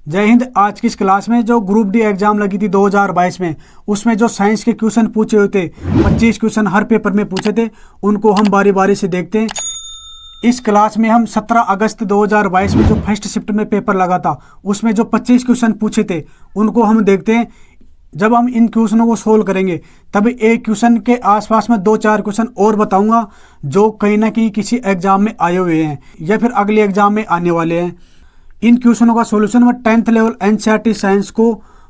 जय हिंद। आज की इस क्लास में जो ग्रुप डी एग्जाम लगी थी 2022 में, उसमें जो साइंस के क्वेश्चन पूछे हुए थे, 25 क्वेश्चन हर पेपर में पूछे थे, उनको हम बारी बारी से देखते हैं। इस क्लास में हम 17 अगस्त 2022 में जो फर्स्ट शिफ्ट में पेपर लगा था, उसमें जो 25 क्वेश्चन पूछे थे, उनको हम देखते हैं। जब हम इन क्वेश्चनों को सोल्व करेंगे तब एक क्वेश्चन के आसपास में 2-4 क्वेश्चन और बताऊंगा जो कहीं ना कहीं किसी एग्जाम में आए हुए हैं या फिर अगले एग्जाम में आने वाले हैं। इन क्वेश्चनों का सॉल्यूशन मैं 10th लेवल एनसीईआरटी साइंस को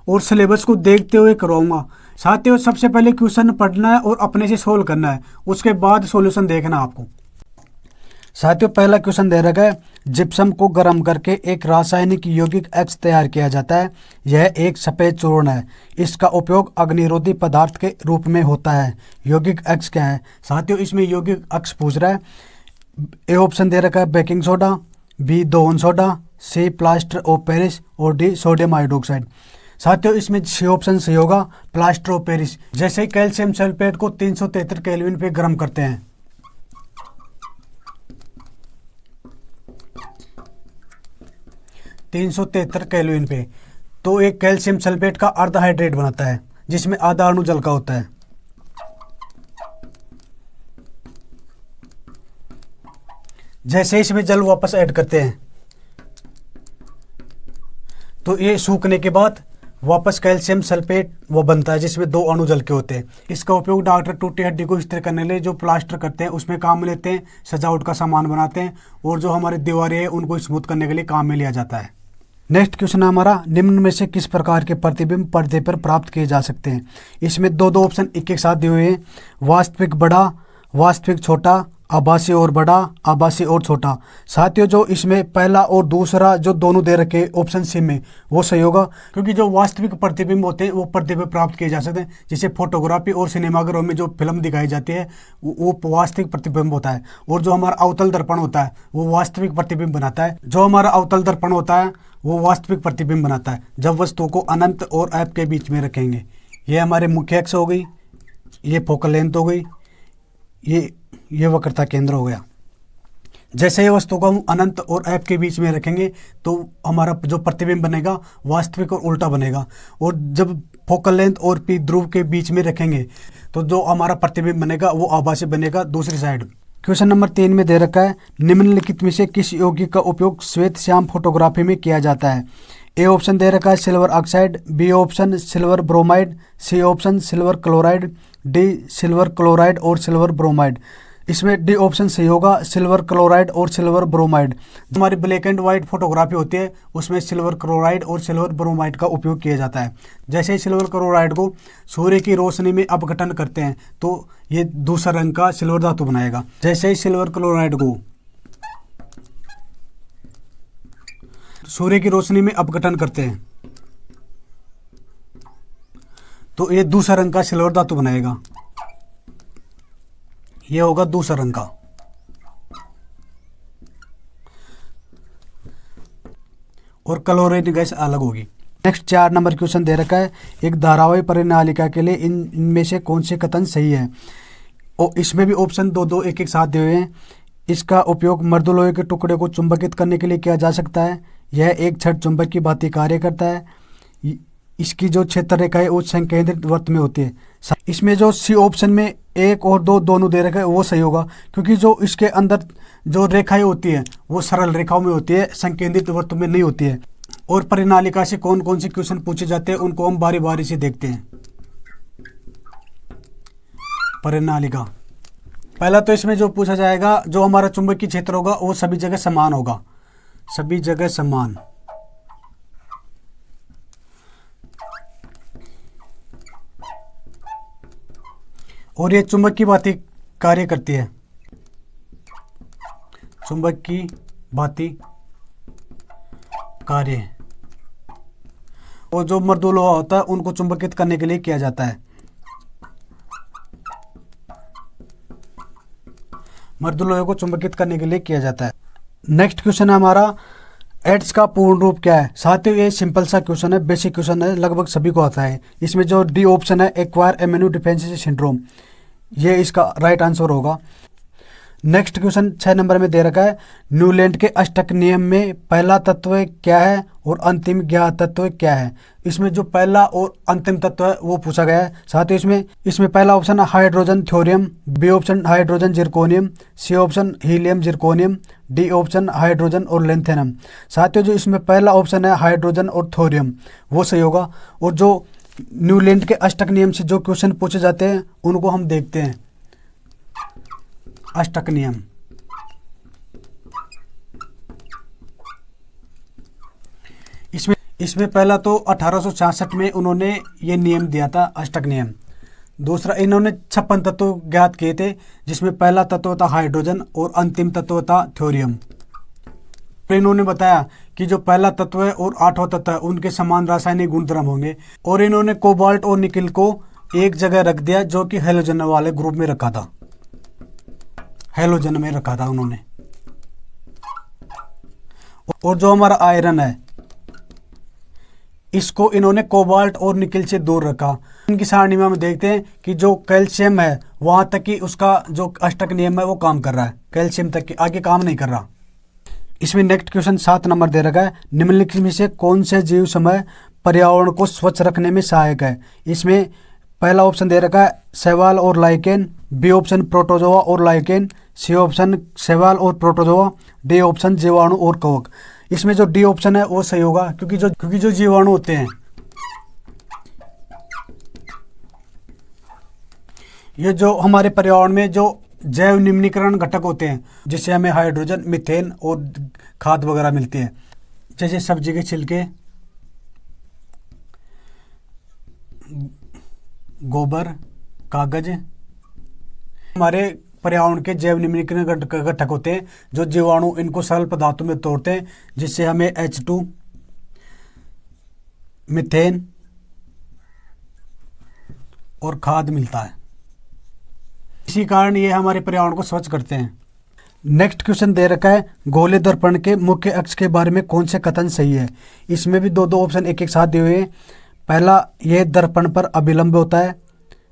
और सिलेबस को देखते हुए करवाऊंगा। साथियों, सबसे पहले क्वेश्चन पढ़ना है और अपने से सोल्व करना है, उसके बाद सॉल्यूशन देखना आपको। साथियों, पहला क्वेश्चन दे रखा है, जिप्सम को गर्म करके एक रासायनिक यौगिक एक्स तैयार किया जाता है। यह एक सफेद चूर्ण है। इसका उपयोग अग्निरोधी पदार्थ के रूप में होता है। यौगिक एक्स क्या है? साथियों, इसमें यौगिक एक्स पूछ रहा है। ए ऑप्शन दे रखा है बेकिंग सोडा, बी दोहन soda, C plaster of Paris और डी सोडियम हाइड्रोक्साइड। साथियों, इसमें सी ऑप्शन सही होगा, प्लास्टर ऑफ पेरिस। जैसे कैल्शियम सल्फेट को 373 केल्विन पे गर्म करते हैं। केल्विन पे तो एक कैल्शियम सल्फेट का अर्ध हाइड्रेट बनाता है, जिसमें आधा अणु जल का होता है। जैसे इसमें जल वापस ऐड करते हैं तो ये सूखने के बाद वापस कैल्शियम सल्फेट वो बनता है, जिसमें 2 अणु जल के होते हैं। इसका उपयोग डॉक्टर टूटी हड्डी को स्थिर करने के लिए जो प्लास्टर करते हैं उसमें काम में लेते हैं, सजावट का सामान बनाते हैं, और जो हमारी दीवारें हैं उनको स्मूथ करने के लिए काम में लिया जाता है। नेक्स्ट क्वेश्चन है हमारा, निम्न में से किस प्रकार के प्रतिबिंब पर्दे पर प्राप्त किए जा सकते हैं? इसमें 2 ऑप्शन एक साथ दिए हुए हैं, वास्तविक बड़ा, वास्तविक छोटा, आभासी और बड़ा, आभासी और छोटा। साथियों, जो इसमें पहला और दूसरा जो दोनों दे रखे ऑप्शन सी में, वो सही होगा, क्योंकि जो वास्तविक प्रतिबिंब होते हैं वो पर्दे पर प्राप्त किए जा सकते हैं। जैसे फोटोग्राफी और सिनेमाघरों में जो फिल्म दिखाई जाती है वो वास्तविक प्रतिबिंब होता है, और जो हमारा अवतल दर्पण होता है वो वास्तविक प्रतिबिंब बनाता है। जो हमारा अवतल दर्पण होता है वो वास्तविक प्रतिबिंब बनाता है जब वस्तु को अनंत और ऐप के बीच में रखेंगे। ये हमारे मुख्य अक्ष हो गई, ये फोकल लेंथ हो गई, ये वक्रता केंद्र हो गया। जैसे ये वस्तु को हम अनंत और ऐप के बीच में रखेंगे तो हमारा जो प्रतिबिंब बनेगा वास्तविक और उल्टा बनेगा, और जब फोकल लेंथ और पी ध्रुव के बीच में रखेंगे तो जो हमारा प्रतिबिंब बनेगा वो आभासी बनेगा दूसरी साइड। क्वेश्चन नंबर 3 में दे रखा है, निम्नलिखित में से किस यौगिक का उपयोग श्वेत श्याम फोटोग्राफी में किया जाता है? ए ऑप्शन दे रखा है silver oxide, B option silver bromide, C option silver chloride, D silver chloride और सिल्वर ब्रोमाइड। इसमें डी ऑप्शन सही होगा, सिल्वर क्लोराइड और सिल्वर ब्रोमाइड। हमारी ब्लैक एंड व्हाइट फोटोग्राफी होती है उसमें सिल्वर क्लोराइड और सिल्वर ब्रोमाइड का उपयोग किया जाता है। जैसे ही सिल्वर क्लोराइड को सूर्य की रोशनी में अपघटन करते हैं तो ये दूसरा रंग का सिल्वर धातु बनाएगा। जैसे ही सिल्वर क्लोराइड को सूर्य की रोशनी में अपघटन करते हैं तो ये दूसरा रंग का सिल्वर धातु बनाएगा। ये होगा दूसरा रंग का। और क्लोरीन गैस अलग होगी। नेक्स्ट 4 नंबर क्वेश्चन दे रखा है, एक धारावाही परिनालिका के लिए इनमें से कौन से कथन सही है? और इसमें भी ऑप्शन 2 एक साथ दिए हुए हैं। इसका उपयोग मृदुलोहे के टुकड़े को चुंबकित करने के लिए किया जा सकता है। यह एक छड़ चुंबक की भांति कार्य करता है। इसकी जो क्षेत्र रेखा है वो संकेंद्रित वृत्त में होती है। इसमें जो सी ऑप्शन में 1 और 2 दोनों दे रखा है वो सही होगा, क्योंकि जो इसके अंदर जो रेखाएं होती है वो सरल रेखाओं में होती है, संकेंद्रित वृत्त में नहीं होती है। और परिनालिका से कौन कौन से क्वेश्चन पूछे जाते हैं उनको हम बारी बारी से देखते हैं। परिनालिका, पहला तो इसमें जो पूछा जाएगा, जो हमारा चुंबकीय क्षेत्र होगा वो सभी जगह समान होगा, सभी जगह समान। और ये चुंबक की भांति कार्य करती है, चुंबक की भांति कार्य। और जो मृदु लोहा होता है उनको चुंबकित करने के लिए किया जाता है। मृदु लोहे को चुंबकित करने के लिए किया जाता है। नेक्स्ट क्वेश्चन है हमारा, एड्स का पूर्ण रूप क्या है? साथियों, ये सिंपल सा क्वेश्चन है, बेसिक क्वेश्चन है, लगभग सभी को आता है। इसमें जो डी ऑप्शन है एक्वायर इम्यूनो डिफिशिएंसी सिंड्रोम, ये इसका राइट आंसर होगा। नेक्स्ट क्वेश्चन 6 नंबर में दे रखा है, न्यूलैंड के अष्टक नियम में पहला तत्व क्या है और अंतिम ज्ञात तत्व क्या है। इसमें जो पहला और अंतिम तत्व है वो पूछा गया है। साथ ही इसमें पहला ऑप्शन है hydrogen thorium, B option hydrogen zirconium, C option helium zirconium, D option hydrogen और लेंथेनम। साथ ही जो इसमें पहला ऑप्शन है हाइड्रोजन और थोरियम वो सही होगा। और जो न्यूलैंड के अष्टक नियम से जो क्वेश्चन पूछे जाते हैं उनको हम देखते हैं। अष्टक नियम, इसमें पहला तो 1866 में उन्होंने ये नियम दिया था, अष्टक नियम। दूसरा, इन्होंने 56 तत्व ज्ञात किए थे, जिसमें पहला तत्व था हाइड्रोजन और अंतिम तत्व था थ्योरियम। फिर इन्होंने बताया कि जो पहला तत्व है और आठवां तत्व है उनके समान रासायनिक गुणधर्म होंगे। और इन्होंने कोबाल्ट और निकिल को एक जगह रख दिया, जो कि हेलोजन वाले ग्रुप में रखा था, हेलोजन में रखा था उन्होंने। और जो हमारा आयरन है इसको इन्होंने कोबाल्ट और निकिल से दूर रखा। इनकी सारणी में हम देखते हैं कि जो कैल्शियम है वहां तक कि उसका जो अष्टक नियम है वो काम कर रहा है, कैल्शियम तक कि आगे काम नहीं कर रहा। इसमें नेक्स्ट क्वेश्चन 7 नंबर दे रखा है, निम्नलिखित में से कौन से जीव समय पर्यावरण को स्वच्छ रखने में सहायक है। इसमें पहला ऑप्शन दे रखा है शैवाल और लाइकेन, बी ऑप्शन प्रोटोजोआ और लाइकेन, सी ऑप्शन शैवाल और प्रोटोजोआ, डी ऑप्शन जीवाणु और कवक। इसमें जो डी ऑप्शन है वो सही होगा, क्योंकि जो जीवाणु होते हैं ये जो हमारे पर्यावरण में जो जैव निम्नीकरण घटक होते हैं, जिससे हमें हाइड्रोजन, मीथेन और खाद वगैरह मिलती है, जैसे सब्जी के छिलके, गोबर, कागज, हमारे पर्यावरण के जैव निम्नीकरण घटक होते हैं जो जीवाणु इनको सरल पदार्थों में तोड़ते हैं, जिससे हमें H2, मीथेन और खाद मिलता है। इसी कारण ये हमारे पर्यावरण को स्वच्छ करते हैं। नेक्स्ट क्वेश्चन दे रखा है, गोले दर्पण के मुख्य अक्ष के बारे में कौन से कथन सही है। इसमें भी दो ऑप्शन एक साथ दिए हुए हैं। पहला, यह दर्पण पर अभिलंब होता है।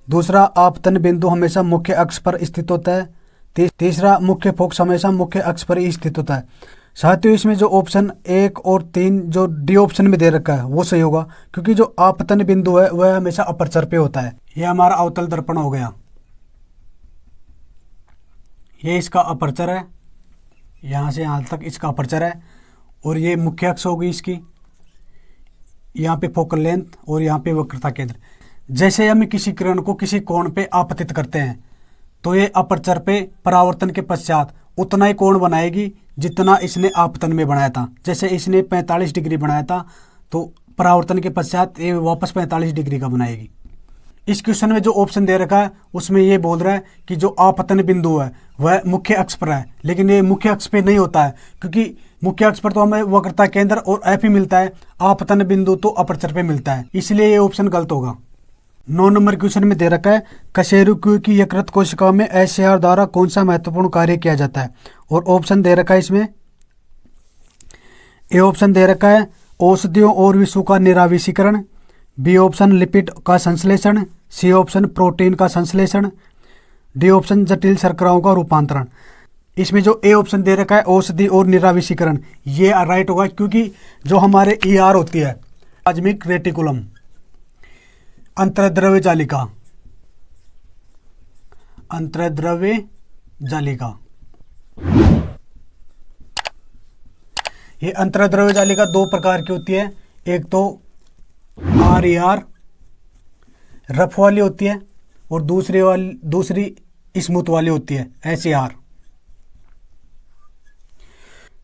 दूसरा, आपतन बिंदु हमेशा मुख्य अक्ष पर स्थित होता है। तीसरा, मुख्य फोकस हमेशा मुख्य अक्ष पर ही स्थित होता है। साथियों, इसमें जो ऑप्शन 1 और 3 जो डी ऑप्शन में दे रखा है वो सही होगा, क्योंकि जो आपतन बिंदु है वह हमेशा अपर्चर पे होता है। यह हमारा अवतल दर्पण हो गया, ये इसका अपर्चर है, यहाँ से यहाँ तक इसका अपर्चर है, और ये मुख्य अक्ष होगी इसकी, यहाँ पे फोकल लेंथ और यहाँ पे वक्रता केंद्र। जैसे हम किसी किरण को किसी कोण पे आपतित करते हैं तो ये अपर्चर पे परावर्तन के पश्चात उतना ही कोण बनाएगी जितना इसने आपतन में बनाया था। जैसे इसने 45 डिग्री बनाया था तो परावर्तन के पश्चात ये वापस 45 डिग्री का बनाएगी। इस क्वेश्चन में जो ऑप्शन दे रखा है उसमें ये बोल रहा है कि जो आपतन बिंदु है वह मुख्य अक्ष पर है, लेकिन ये मुख्य अक्ष पे नहीं होता है, क्योंकि मुख्य अक्ष पर तो हमें वक्रता केंद्र और एफ ही मिलता है, आपतन बिंदु तो अपर्चर पे मिलता है, इसलिए ये ऑप्शन गलत होगा। 9 नंबर क्वेश्चन में दे रखा है, कशेरुकी की यकृत कोशिकाओं में एचसीआर द्वारा कौन सा महत्वपूर्ण कार्य किया जाता है। और ऑप्शन दे रखा है इसमें, ए ऑप्शन दे रखा है औषधियों और विषु का निराविषीकरण, बी ऑप्शन लिपिड का संश्लेषण, सी ऑप्शन प्रोटीन का संश्लेषण, डी ऑप्शन जटिल शर्कराओं का रूपांतरण। इसमें जो ए ऑप्शन दे रखा है औषधि और निराविषीकरण, ये राइट होगा, क्योंकि जो हमारे ईआर होती है प्लाज्मिक रेटिकुलम, अंतर्द्रव्य जालिका, अंतर्द्रव्य जालिका, ये अंतर्द्रव्य जालिका 2 प्रकार की होती है। एक तो RER रफ वाली होती है और दूसरी स्मूथ वाली होती है SER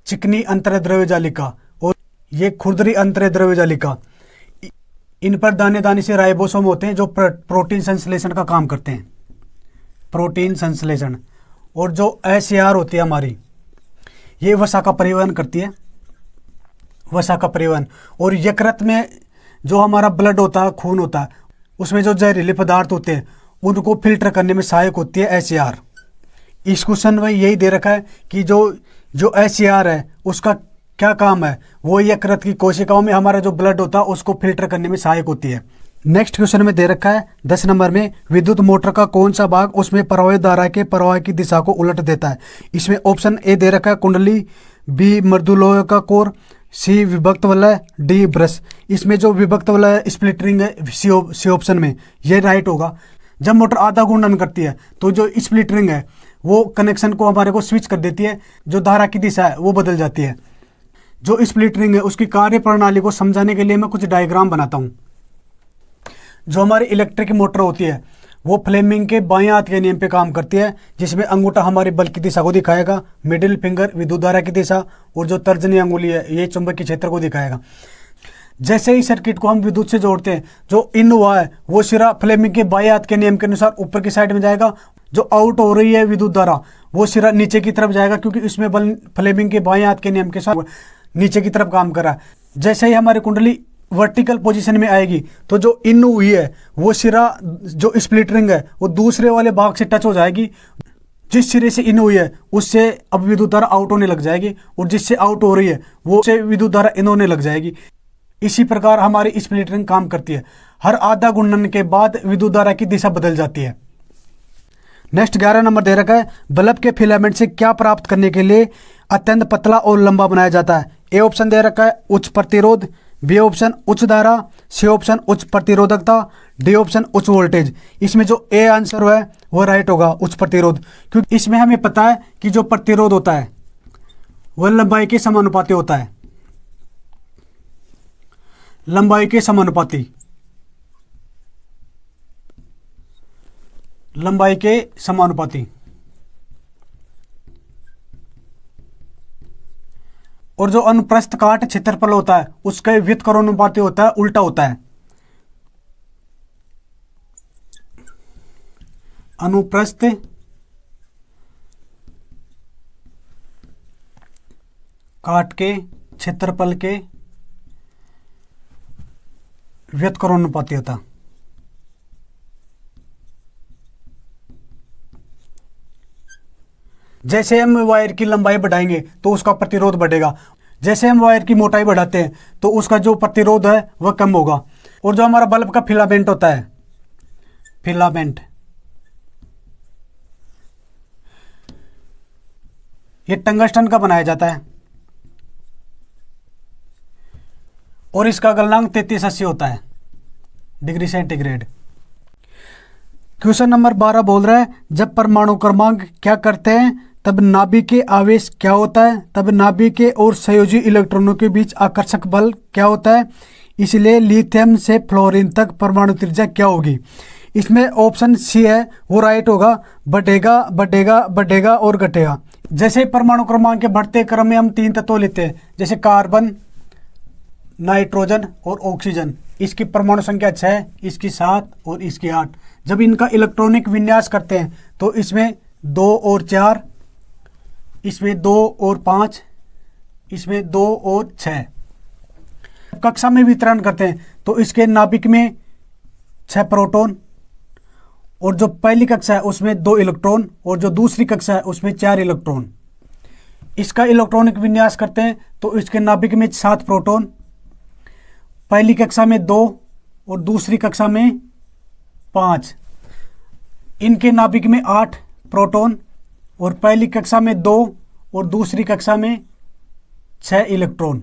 चिकनी अंतर्द्रव्य जालिका और ये खुरदरी अंतर्द्रव्य जालिका। इन पर दाने दाने से राइबोसोम होते हैं जो प्रोटीन संश्लेषण का काम करते हैं, प्रोटीन संश्लेषण। और जो SER होती है हमारी, ये वसा का परिवहन करती है, वसा का परिवहन। और यकृत में जो हमारा ब्लड होता है, खून होता है, उसमें जो जहरीले पदार्थ होते हैं उनको फिल्टर करने में सहायक होती है SER। इस क्वेश्चन में यही दे रखा है कि जो SER है उसका क्या काम है, वो यकृत की कोशिकाओं में हमारा जो ब्लड होता है उसको फिल्टर करने में सहायक होती है। नेक्स्ट क्वेश्चन में दे रखा है 10 नंबर में, विद्युत मोटर का कौन सा भाग उसमें प्रवाहित धारा के प्रवाह की दिशा को उलट देता है। इसमें ऑप्शन ए दे रखा है कुंडली, बी मृदुलोह का कोर, सी विभक्त वाला है, डी ब्रश। इसमें जो विभक्त वाला है स्प्लिटरिंग है सी ऑप्शन में, ये राइट होगा। जब मोटर आधा घूर्णन करती है तो जो स्प्लिटरिंग है वो कनेक्शन को हमारे को स्विच कर देती है, जो धारा की दिशा है वो बदल जाती है। जो स्प्लिटरिंग है उसकी कार्य प्रणाली को समझाने के लिए मैं कुछ डायग्राम बनाता हूँ। जो हमारी इलेक्ट्रिक मोटर होती है वो फ्लेमिंग के बाएं हाथ के नियम पे काम करती है, जिसमें अंगूठा हमारे बल की दिशा को दिखाएगा, मिडिल फिंगर विद्युत धारा की दिशा, और जो तर्जनी अंगुली है ये चुंबकीय क्षेत्र को दिखाएगा। जैसे ही सर्किट को हम विद्युत से जोड़ते हैं, जो इन हुआ है वो सिरा फ्लेमिंग के बाएं हाथ के नियम के अनुसार ऊपर की साइड में जाएगा। जो आउट हो रही है विद्युत धारा वो सिरा नीचे की तरफ जाएगा, क्योंकि इसमें बल फ्लेमिंग के बाएं हाथ के नियम के साथ नीचे की तरफ काम कर रहा है। जैसे ही हमारी कुंडली वर्टिकल पोजीशन में आएगी तो जो इन हुई है वो सिरा जो स्प्लिटरिंग है वो दूसरे वाले भाग से टच हो जाएगी। जिस सिरे से इन हुई है उससे अब विद्युत धारा आउट होने लग जाएगी, और जिससे आउट हो रही है वो से विद्युत धारा इन होने लग जाएगी। इसी प्रकार हमारी स्प्लिटरिंग काम करती है। हर आधा घूर्णन के बाद विद्युत धारा की दिशा बदल जाती है। नेक्स्ट 11 नंबर दे रखा है, बल्ब के फिलामेंट से क्या प्राप्त करने के लिए अत्यंत पतला और लंबा बनाया जाता है। ए ऑप्शन दे रखा है उच्च प्रतिरोध, बी ऑप्शन उच्च धारा, सी ऑप्शन उच्च प्रतिरोधकता, डी ऑप्शन उच्च वोल्टेज। इसमें जो ए आंसर है वो राइट होगा, उच्च प्रतिरोध, क्योंकि इसमें हमें पता है कि जो प्रतिरोध होता है वह लंबाई के समानुपाती होता है। लंबाई के समानुपाती, लंबाई के समानुपाती। और जो अनुप्रस्थ काट क्षेत्रफल होता है उसका व्युत्क्रमानुपाती होता है, उल्टा होता है। अनुप्रस्थ काट के क्षेत्रफल के व्युत्क्रमानुपाती होता। जैसे हम वायर की लंबाई बढ़ाएंगे तो उसका प्रतिरोध बढ़ेगा, जैसे हम वायर की मोटाई बढ़ाते हैं तो उसका जो प्रतिरोध है वह कम होगा। और जो हमारा बल्ब का फिलामेंट होता है, फिलामेंट, ये टंगस्टन का बनाया जाता है और इसका गलनांक 3380 होता है डिग्री सेंटीग्रेड। क्वेश्चन नंबर 12 बोल रहा है, जब परमाणु क्रमांक क्या करते हैं तब नाभिक के आवेश क्या होता है, तब नाभिक के और संयोजी इलेक्ट्रॉनों के बीच आकर्षक बल क्या होता है, इसलिए लिथियम से फ्लोरीन तक परमाणु त्रिज्या क्या होगी। इसमें ऑप्शन सी है वो राइट होगा, बढ़ेगा बढ़ेगा बढ़ेगा और घटेगा। जैसे परमाणु क्रमांक के बढ़ते क्रम में हम 3 तत्व लेते हैं, जैसे कार्बन, नाइट्रोजन और ऑक्सीजन। इसकी परमाणु संख्या 6, इसकी 7 और इसकी 8। जब इनका इलेक्ट्रॉनिक विन्यास करते हैं तो इसमें 2 और 4, इसमें 2 और 5, इसमें 2 और 6। कक्षा में वितरण करते हैं तो इसके नाभिक में 6 प्रोटॉन, और जो पहली कक्षा है उसमें 2 इलेक्ट्रॉन, और जो दूसरी कक्षा है उसमें 4 इलेक्ट्रॉन। इसका इलेक्ट्रॉनिक विन्यास करते हैं तो इसके नाभिक में 7 प्रोटॉन, पहली कक्षा में 2 और दूसरी कक्षा में 5। इनके नाभिक में 8 प्रोटॉन, और पहली कक्षा में 2 और दूसरी कक्षा में 6 इलेक्ट्रॉन।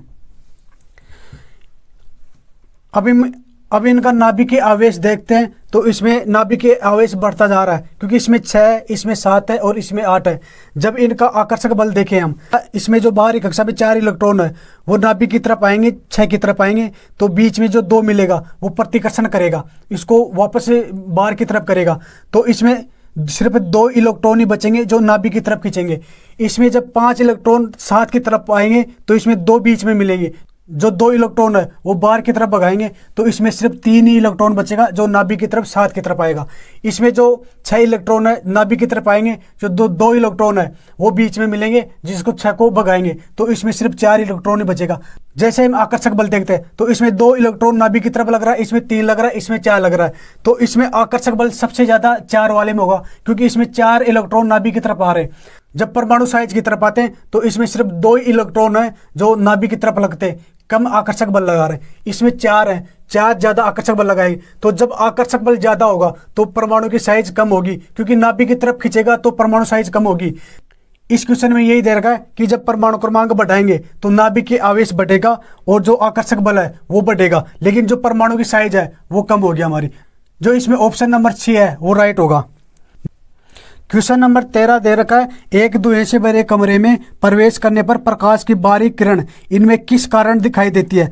अब इनका नाभिक के आवेश देखते हैं तो इसमें नाभिक के आवेश बढ़ता जा रहा है, क्योंकि इसमें 6, इसमें 7 है और इसमें 8 है। जब इनका आकर्षक बल देखें हम, इसमें जो बाहरी कक्षा में 4 इलेक्ट्रॉन है वो नाभिक की तरफ आएंगे, 6 की तरफ आएंगे, तो बीच में जो 2 मिलेगा वो प्रतिकर्षण करेगा, इसको वापस से बाहर की तरफ करेगा, तो इसमें सिर्फ 2 इलेक्ट्रॉन ही बचेंगे जो नाभिक की तरफ खींचेंगे। इसमें जब 5 इलेक्ट्रॉन 7 की तरफ आएंगे तो इसमें 2 बीच में मिलेंगे, जो 2 इलेक्ट्रॉन है वो बाहर की तरफ भगाएंगे, तो इसमें सिर्फ 3 ही इलेक्ट्रॉन बचेगा जो नाभिक की तरफ 7 की तरफ आएगा। इसमें जो 6 इलेक्ट्रॉन है नाभिक की तरफ आएंगे, जो 2 इलेक्ट्रॉन है वो बीच में मिलेंगे जिसको 6 को भगाएंगे, तो इसमें सिर्फ 4 इलेक्ट्रॉन ही बचेगा। जैसे हम आकर्षक बल देखते हैं तो इसमें 2 इलेक्ट्रॉन नाभिक की तरफ लग रहा है, इसमें 3 लग रहा है, इसमें 4 लग रहा है, तो इसमें आकर्षक बल सबसे ज़्यादा 4 वाले में होगा, क्योंकि इसमें 4 इलेक्ट्रॉन नाभिक की तरफ आ रहे हैं। जब परमाणु साइज की तरफ आते हैं तो इसमें सिर्फ 2 इलेक्ट्रॉन है जो नाभिक की तरफ लगते हैं, कम आकर्षक बल लगा रहे हैं। इसमें 4 है, 4 ज़्यादा आकर्षक बल लगाएंगे, तो जब आकर्षक बल ज़्यादा होगा तो परमाणु की साइज कम होगी, क्योंकि नाभिक की तरफ खींचेगा तो परमाणु साइज कम होगी। इस क्वेश्चन में यही दे रखा है कि जब परमाणु क्रमांक बढ़ाएंगे तो नाभिक के आवेश बढ़ेगा और जो आकर्षक बल है वो बढ़ेगा, लेकिन जो परमाणु की साइज है वो कम होगी हमारी। जो इसमें ऑप्शन नंबर 6 है वो राइट होगा। क्वेश्चन नंबर 13 दे रखा है, एक धुएं से भरे कमरे में प्रवेश करने पर प्रकाश की बारीक किरण इनमें किस कारण दिखाई देती है।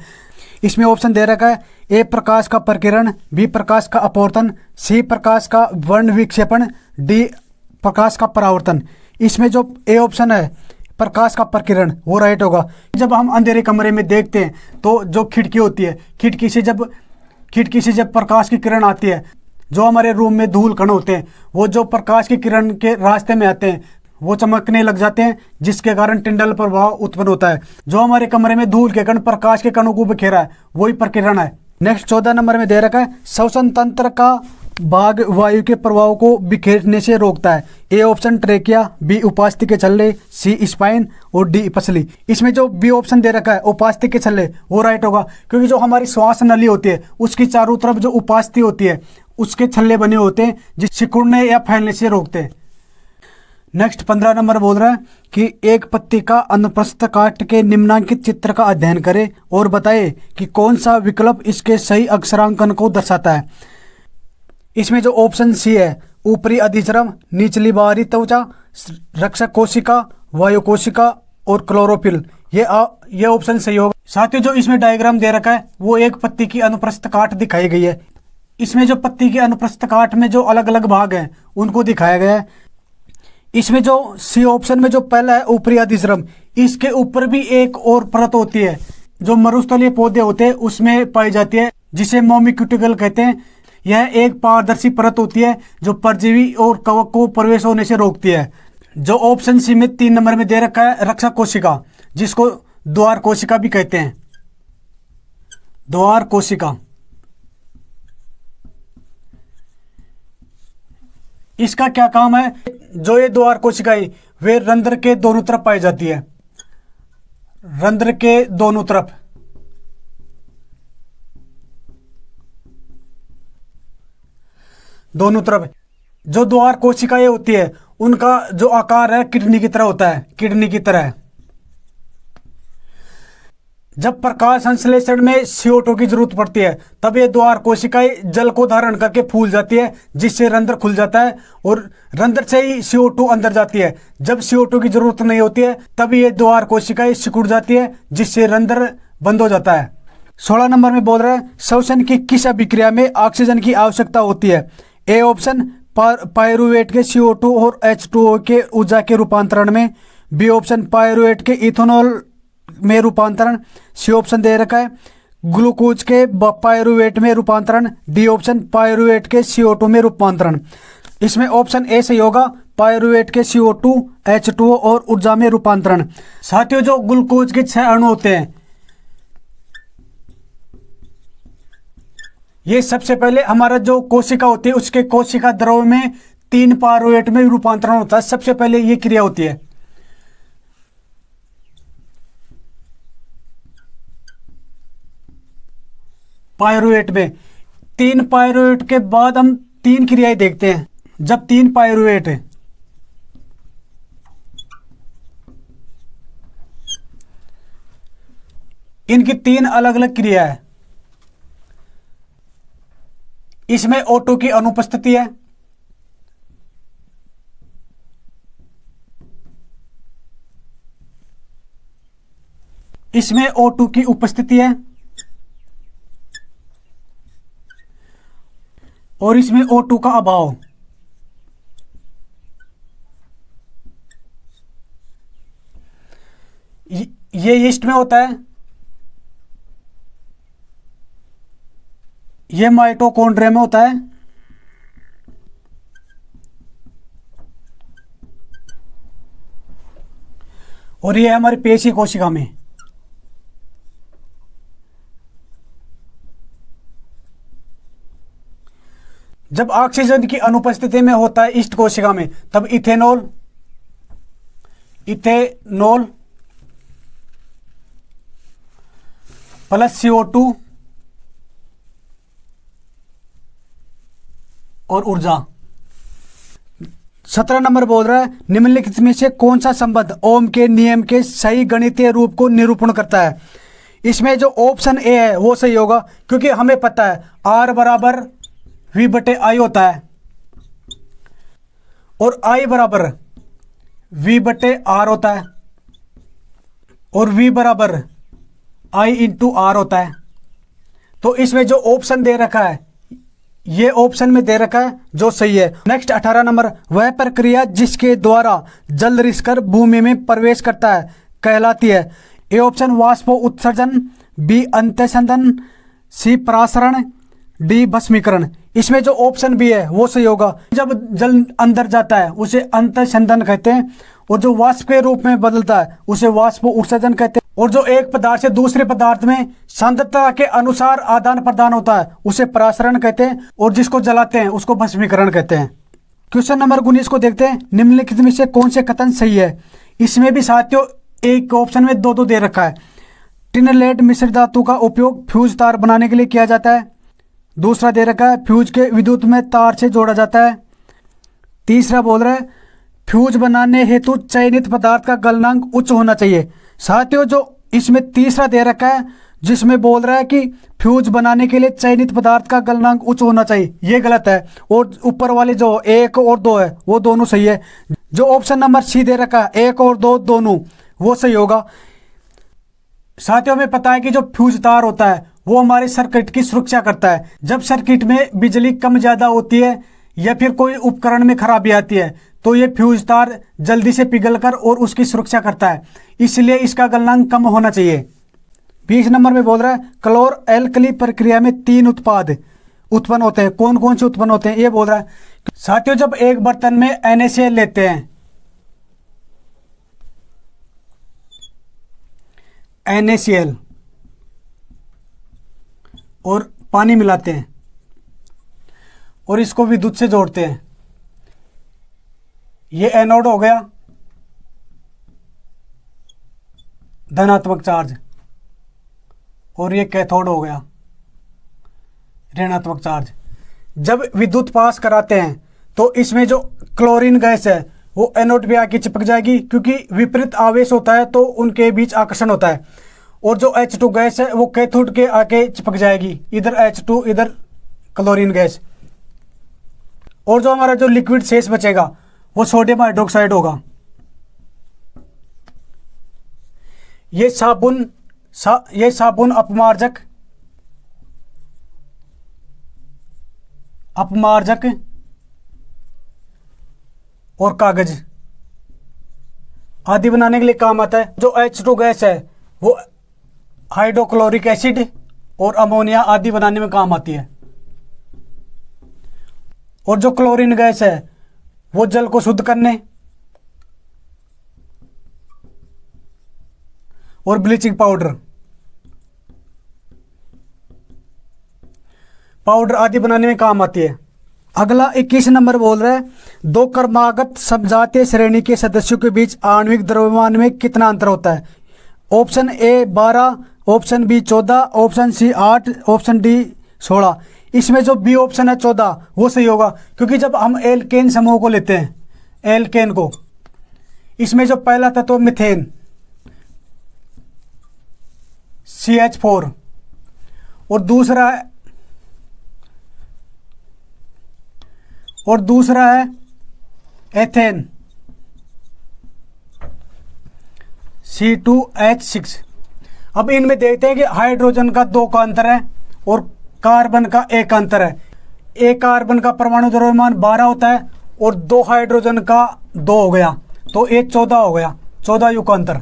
इसमें ऑप्शन दे रखा है, ए प्रकाश का प्रकीर्ण, बी प्रकाश का अपवर्तन, सी प्रकाश का वर्ण विक्षेपण, डी प्रकाश का परावर्तन। इसमें जो ए ऑप्शन है प्रकाश का प्रकीर्ण वो राइट होगा। जब हम अंधेरे कमरे में देखते हैं तो जो खिड़की होती है, खिड़की से जब प्रकाश की किरण आती है, जो हमारे रूम में धूल कण होते हैं वो जो प्रकाश की किरण के रास्ते में आते हैं वो चमकने लग जाते हैं, जिसके कारण टिंडल प्रभाव उत्पन्न होता है। जो हमारे कमरे में धूल के कण प्रकाश के कणों को बिखेरा है वही प्रकीर्ण है। नेक्स्ट 14 नंबर में दे रखा है, श्वसन तंत्र का भाग वायु के प्रभाव को बिखेरने से रोकता है। ए ऑप्शन ट्रेकिया, बी उपास्थि के छल्ले, सी स्पाइन और डी पसली। इसमें जो बी ऑप्शन दे रखा है उपास्थि के छल्ले वो राइट होगा, क्योंकि जो हमारी श्वास नली होती है उसकी चारों तरफ जो उपास्थि होती है उसके छल्ले बने होते हैं जिस सिकुड़ने या फैलने से रोकते हैं। नेक्स्ट 15 नंबर बोल रहा है कि एक पत्ती का अनुप्रस्थ काट के निम्नांकित चित्र का अध्ययन करें और बताए कि कौन सा विकल्प इसके सही अक्षरांकन को दर्शाता है। इसमें जो ऑप्शन सी है, ऊपरी अधिचर्म, निचली बाहरी त्वचा, रक्षक कोशिका, वायु कोशिका और क्लोरोफिल, ये ऑप्शन सही होगा। साथियों जो इसमें डायग्राम दे रखा है वो एक पत्ती की अनुप्रस्थ काट दिखाई गई है। इसमें जो पत्ती के अनुप्रस्थ काट में जो अलग अलग भाग हैं उनको दिखाया गया है। इसमें जो सी ऑप्शन में जो पहला है ऊपरी अधिचर्म, इसके ऊपर भी एक और परत होती है जो मरुस्थलीय पौधे होते हैं उसमें पाई जाती है, जिसे मोमिक्यूटिकल कहते हैं। यह एक पारदर्शी परत होती है जो परजीवी और कवक को प्रवेश होने से रोकती है। जो ऑप्शन सी में 3 नंबर में दे रखा है रक्षक कोशिका, जिसको द्वार कोशिका भी कहते हैं। द्वार कोशिका, इसका क्या काम है? जो ये द्वार कोशिकाएं वे रंध्र के दोनों तरफ पाई जाती है। रंध्र के दोनों तरफ जो द्वार कोशिकाएं होती है उनका जो आकार है किडनी की तरह होता है, किडनी की तरह। जब प्रकाश संश्लेषण में CO2 की जरूरत पड़ती है तब ये द्वार कोशिकाएं जल को धारण करके फूल जाती है, जिससे रंध्र खुल जाता है और रंध्र से ही CO2 अंदर जाती है। जब CO2 की जरूरत नहीं होती है तब ये द्वार कोशिकाएं सिकुड़ जाती है, जिससे रंध्र बंद हो जाता है। 16 नंबर में बोल रहा है, श्वसन की किस अभिक्रिया में ऑक्सीजन की आवश्यकता होती है। ए ऑप्शन पायरुवेट के CO2 और H2O के ऊर्जा के रूपांतरण में, बी ऑप्शन पायरुवेट के इथेनॉल में रूपांतरण, सी ऑप्शन दे रखा है ग्लूकोज के पायरुवेट में रूपांतरण, डी ऑप्शन पायरुवेट के CO2 में रूपांतरण। इसमें ऑप्शन ए सही होगा, पायरुवेट के CO2, H2O और ऊर्जा में रूपांतरण। साथियों जो ग्लूकोज के 6 अणु होते हैं ये सबसे पहले हमारा जो कोशिका होती है उसके कोशिका द्रव में 3 पायरुवेट में रूपांतरण होता है। सबसे पहले ये क्रिया होती है। पायरुवेट में 3 पायरुवेट के बाद हम 3 क्रियाएं देखते हैं। जब 3 पायरुवेट इनकी 3 अलग अलग क्रिया है। इसमें O2 की अनुपस्थिति है, इसमें O2 की उपस्थिति है और इसमें O2 का अभाव। ये यीस्ट में होता है, ये माइटोकॉन्ड्रिया में होता है, और ये हमारी पेशी कोशिका में। जब ऑक्सीजन की अनुपस्थिति में होता है ईस्ट कोशिका में तब इथेनॉल प्लस CO2 और ऊर्जा। 17 नंबर बोल रहा है निम्नलिखित में से कौन सा संबंध ओम के नियम के सही गणितीय रूप को निरूपण करता है। इसमें जो ऑप्शन ए है वो सही होगा, क्योंकि हमें पता है आर बराबर वी बटे आई होता है और आई बराबर वी बटे आर होता है और वी बराबर आई इंटू आर होता है। तो इसमें जो ऑप्शन दे रखा है ये ऑप्शन में दे रखा है जो सही है। नेक्स्ट 18 नंबर, वह प्रक्रिया जिसके द्वारा जल रिसकर भूमि में प्रवेश करता है कहलाती है। ए ऑप्शन वाष्प उत्सर्जन, बी अंत्यसंदन, सी परासरण, डी भस्मीकरण। इसमें जो ऑप्शन बी है वो सही होगा। जब जल अंदर जाता है उसे अंत्यसंदन कहते हैं और जो वाष्प के रूप में बदलता है उसे वाष्प उत्सर्जन कहते हैं और जो एक पदार्थ से दूसरे पदार्थ में सांद्रता के अनुसार आदान प्रदान होता है उसे परासरण कहते हैं और जिसको जलाते हैं उसको भस्मीकरण कहते हैं। क्वेश्चन नंबर 19 को देखते हैं, निम्नलिखित में से कौन से कथन सही है। इसमें भी साथियों एक ऑप्शन में दो दे रखा है। टिन लेड मिश्र धातु का उपयोग फ्यूज तार बनाने के लिए किया जाता है। दूसरा दे रखा है फ्यूज के विद्युत में तार से जोड़ा जाता है। तीसरा बोल रहा है फ्यूज बनाने हेतु चयनित पदार्थ का गलनांक उच्च होना चाहिए। साथियों जो इसमें तीसरा दे रखा है जिसमें बोल रहा है कि फ्यूज बनाने के लिए चयनित पदार्थ का गलनांक उच्च होना चाहिए, ये गलत है और ऊपर वाले जो 1 और 2 है वो दोनों सही है। जो ऑप्शन नंबर सी दे रखा है 1 और 2 दोनों वो सही होगा। साथियों हमें पता है कि जो फ्यूज तार होता है वो हमारे सर्किट की सुरक्षा करता है। जब सर्किट में बिजली कम ज़्यादा होती है या फिर कोई उपकरण में खराबी आती है तो ये फ्यूज तार जल्दी से पिघलकर और उसकी सुरक्षा करता है, इसलिए इसका गलनांक कम होना चाहिए। 20 नंबर में बोल रहा है क्लोर एल्कली प्रक्रिया में 3 उत्पाद उत्पन्न होते हैं। कौन कौन से उत्पन्न होते हैं ये बोल रहा है। साथियों जब एक बर्तन में NaCl लेते हैं, NaCl और पानी मिलाते हैं और इसको विद्युत से जोड़ते हैं, ये एनोड हो गया धनात्मक चार्ज और ये कैथोड हो गया ऋणात्मक चार्ज। जब विद्युत पास कराते हैं तो इसमें जो क्लोरीन गैस है वो एनोड पे आके चिपक जाएगी, क्योंकि विपरीत आवेश होता है तो उनके बीच आकर्षण होता है। और जो H2 गैस है वो कैथोड के आके चिपक जाएगी, इधर H2 इधर क्लोरीन गैस। और जो हमारा जो लिक्विड शेष बचेगा वो सोडियम हाइड्रोक्साइड होगा। ये साबुन अपमार्जक और कागज आदि बनाने के लिए काम आता है। जो H2 गैस है वो हाइड्रोक्लोरिक एसिड और अमोनिया आदि बनाने में काम आती है और जो क्लोरीन गैस है वो जल को शुद्ध करने और ब्लीचिंग पाउडर आदि बनाने में काम आती है। अगला 21 नंबर बोल रहा है दो क्रमागत समजातीय श्रेणी के सदस्यों के बीच आणविक द्रव्यमान में कितना अंतर होता है। Option A 12, option B 14, option C 8, option D 16। इसमें जो बी ऑप्शन है 14 वो सही होगा, क्योंकि जब हम एल्केन समूह को लेते हैं, एल्केन को, इसमें जो पहला तत्व मिथेन CH4 और दूसरा है एथेन C2H6। अब इनमें देखते हैं कि हाइड्रोजन का 2 का अंतर है और कार्बन का 1 का अंतर है। एक कार्बन का परमाणु द्रव्यमान 12 होता है और 2 हाइड्रोजन का 2 हो गया, तो ये 14 हो गया, 14 यू का अंतर।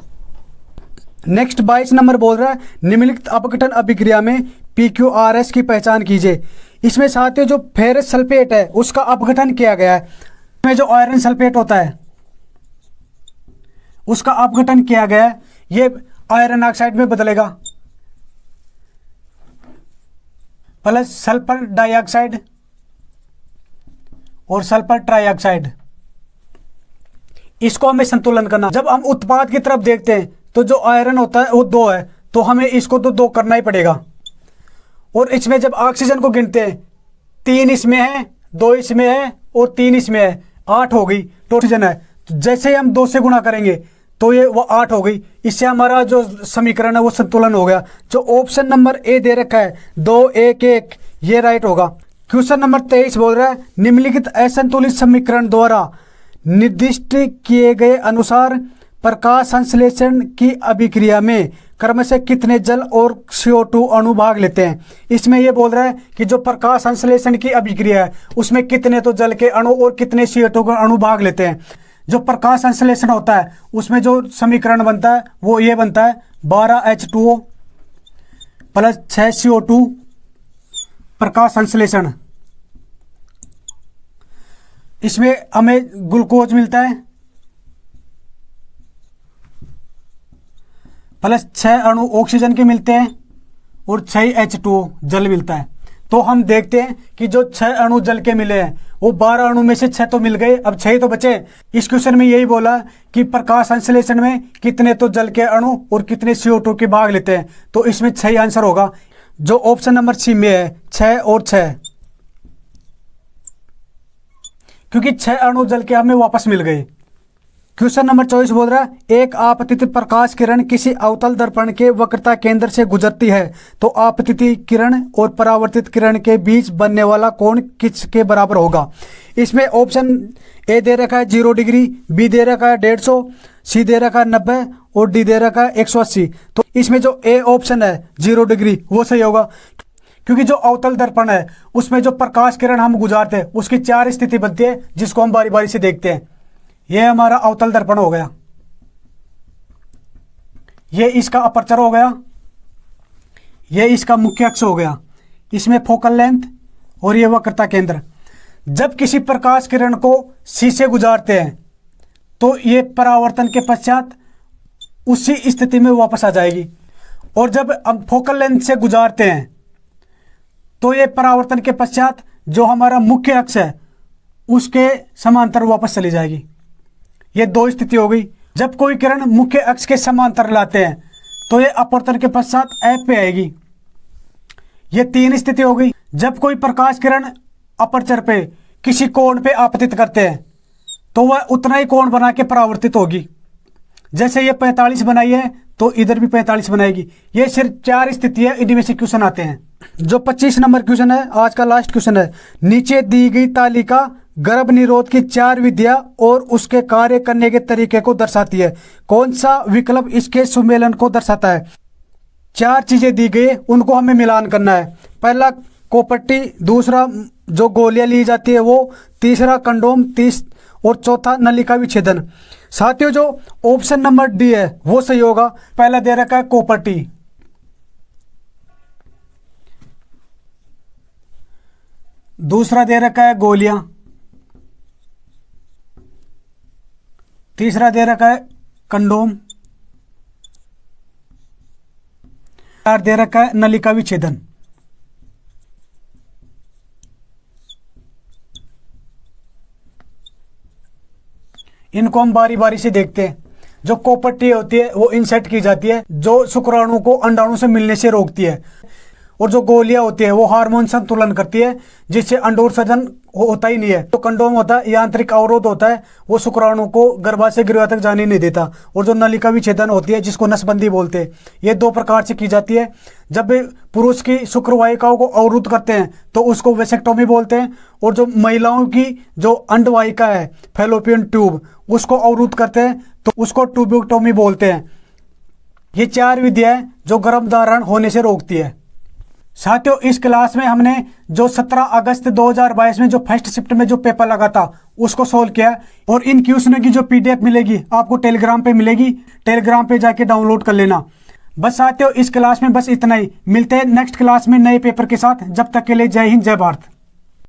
नेक्स्ट 22 नंबर बोल रहा है निम्नलिखित अपघटन अभिक्रिया में PQRS की पहचान कीजिए। इसमें साथियों जो फेरस सल्फेट है उसका अपघटन किया गया है। इसमें जो आयरन सल्फेट होता है उसका अपघटन किया गया है, ये आयरन ऑक्साइड में बदलेगा प्लस सल्फर डाइऑक्साइड और सल्फर ट्राइऑक्साइड। इसको हमें संतुलन करना। जब हम उत्पाद की तरफ देखते हैं तो जो आयरन होता है वो 2 है, तो हमें इसको तो 2 करना ही पड़ेगा। और इसमें जब ऑक्सीजन को गिनते हैं 3 इसमें है, 2 इसमें है और 3 इसमें है, 8 हो गई तो ऑक्सीजन है। तो जैसे ही हम 2 से गुणा करेंगे तो ये वो 8 हो गई। इससे हमारा जो समीकरण है वो संतुलन हो गया। जो ऑप्शन नंबर ए दे रखा है 2 1 1, ये राइट होगा। क्वेश्चन नंबर 23 बोल रहा है निम्नलिखित असंतुलित समीकरण द्वारा निर्दिष्ट किए गए अनुसार प्रकाश संश्लेषण की अभिक्रिया में क्रमशः कितने जल और CO2 अणु भाग लेते हैं। इसमें यह बोल रहा है कि जो प्रकाश संश्लेषण की अभिक्रिया है उसमें कितने तो जल के अणु और कितने CO2 के अणु भाग लेते हैं। जो प्रकाश संश्लेषण होता है उसमें जो समीकरण बनता है वो ये बनता है 12H2O प्लस 6 CO2 प्रकाश संश्लेषण। इसमें हमें ग्लूकोज मिलता है प्लस 6 अणु ऑक्सीजन के मिलते हैं और 6 H2O जल मिलता है। तो हम देखते हैं कि जो 6 अणु जल के मिले हैं वो 12 अणु में से 6 तो मिल गए, अब 6 ही तो बचे। इस क्वेश्चन में यही बोला कि प्रकाश संश्लेषण में कितने तो जल के अणु और कितने CO2 के भाग लेते हैं, तो इसमें 6 ही आंसर होगा। जो ऑप्शन नंबर सी में है 6 और 6, क्योंकि 6 अणु जल के हमें वापस मिल गए। क्वेश्चन नंबर 24 बोल रहा है एक आपतित प्रकाश किरण किसी अवतल दर्पण के वक्रता केंद्र से गुजरती है तो आपतित किरण और परावर्तित किरण के बीच बनने वाला कोण किसके बराबर होगा। इसमें ऑप्शन ए दे रखा है 0 डिग्री, बी दे रखा है 150, सी दे रखा है 90 और डी दे रखा है 180। तो इसमें जो ए ऑप्शन है 0 डिग्री वो सही होगा, क्योंकि जो अवतल दर्पण है उसमें जो प्रकाश किरण हम गुजारते हैं उसकी 4 स्थिति बनती है जिसको हम बारी बारी से देखते हैं। यह हमारा अवतल दर्पण हो गया, यह इसका अपर्चर हो गया, यह इसका मुख्य अक्ष हो गया, इसमें फोकल लेंथ और यह वक्रता केंद्र। जब किसी प्रकाश किरण को सी से गुजारते हैं तो यह परावर्तन के पश्चात उसी स्थिति में वापस आ जाएगी, और जब हम फोकल लेंथ से गुजारते हैं तो यह परावर्तन के पश्चात जो हमारा मुख्य अक्ष है उसके समांतर वापस चली जाएगी। ये 2 स्थिति हो गई। जब कोई किरण मुख्य अक्ष के समांतर लाते हैं तो ये अपवर्तन के पश्चात एफ पे आएगी। ये 3 स्थिति हो गई। जब कोई प्रकाश किरण अपर्चर पे किसी कोण पे आपतित करते हैं तो वह उतना ही कोण बना के परावर्तित होगी। जैसे ये 45 बनाई है तो इधर भी 45 बनाएगी। ये सिर्फ 4 स्थिति है, इनमें से क्वेश्चन आते हैं। जो 25 नंबर क्वेश्चन है आज का लास्ट क्वेश्चन है, नीचे दी गई तालिका गर्भ निरोध की 4 विधियां और उसके कार्य करने के तरीके को दर्शाती है। कौन सा विकल्प इसके सुमेलन को दर्शाता है। 4 चीजें दी गई, उनको हमें मिलान करना है। पहला कोपट्टी, दूसरा जो गोलियां ली जाती है वो, तीसरा कंडोम, और चौथा नलिका विच्छेदन। साथियों जो ऑप्शन नंबर डी है वो सही होगा। पहला दे रखा है कोपट्टी, दूसरा दे रखा है गोलियां, तीसरा दे रखा है कंडोम, चार दे रखा है नलिका विच्छेदन। इनको हम बारी बारी से देखते हैं। जो कोपट्टी होती है वो इंसेट की जाती है, जो शुक्राणु को अंडाणु से मिलने से रोकती है। और जो गोलियां होती है वो हार्मोन संतुलन करती है जिससे अंडोत्सर्जन होता ही नहीं है। तो कंडोम होता है यांत्रिक अवरोध होता है, वो शुक्राणु को गर्भाशय गृह तक जाने नहीं देता। और जो नलिका विच्छेदन होती है जिसको नसबंदी बोलते हैं, ये 2 प्रकार से की जाती है। जब पुरुष की शुक्र वाहिकाओं को अवरुद्ध करते हैं तो उसको वेसेक्टोमी बोलते हैं, और जो महिलाओं की जो अंडवाहिका है फैलोपियन ट्यूब उसको अवरुद्ध करते हैं तो उसको ट्यूबेक्टोमी बोलते हैं। ये 4 विधियां जो गर्भधारण होने से रोकती है। साथियों इस क्लास में हमने जो 17 अगस्त 2022 में जो फर्स्ट शिफ्ट में जो पेपर लगा था उसको सोल्व किया, और इन क्वेश्चनों की जो PDF मिलेगी आपको टेलीग्राम पे मिलेगी, टेलीग्राम पे जाके डाउनलोड कर लेना। बस साथियों इस क्लास में बस इतना ही। मिलते हैं नेक्स्ट क्लास में नए पेपर के साथ। जब तक के लिए जय हिंद, जय भारत।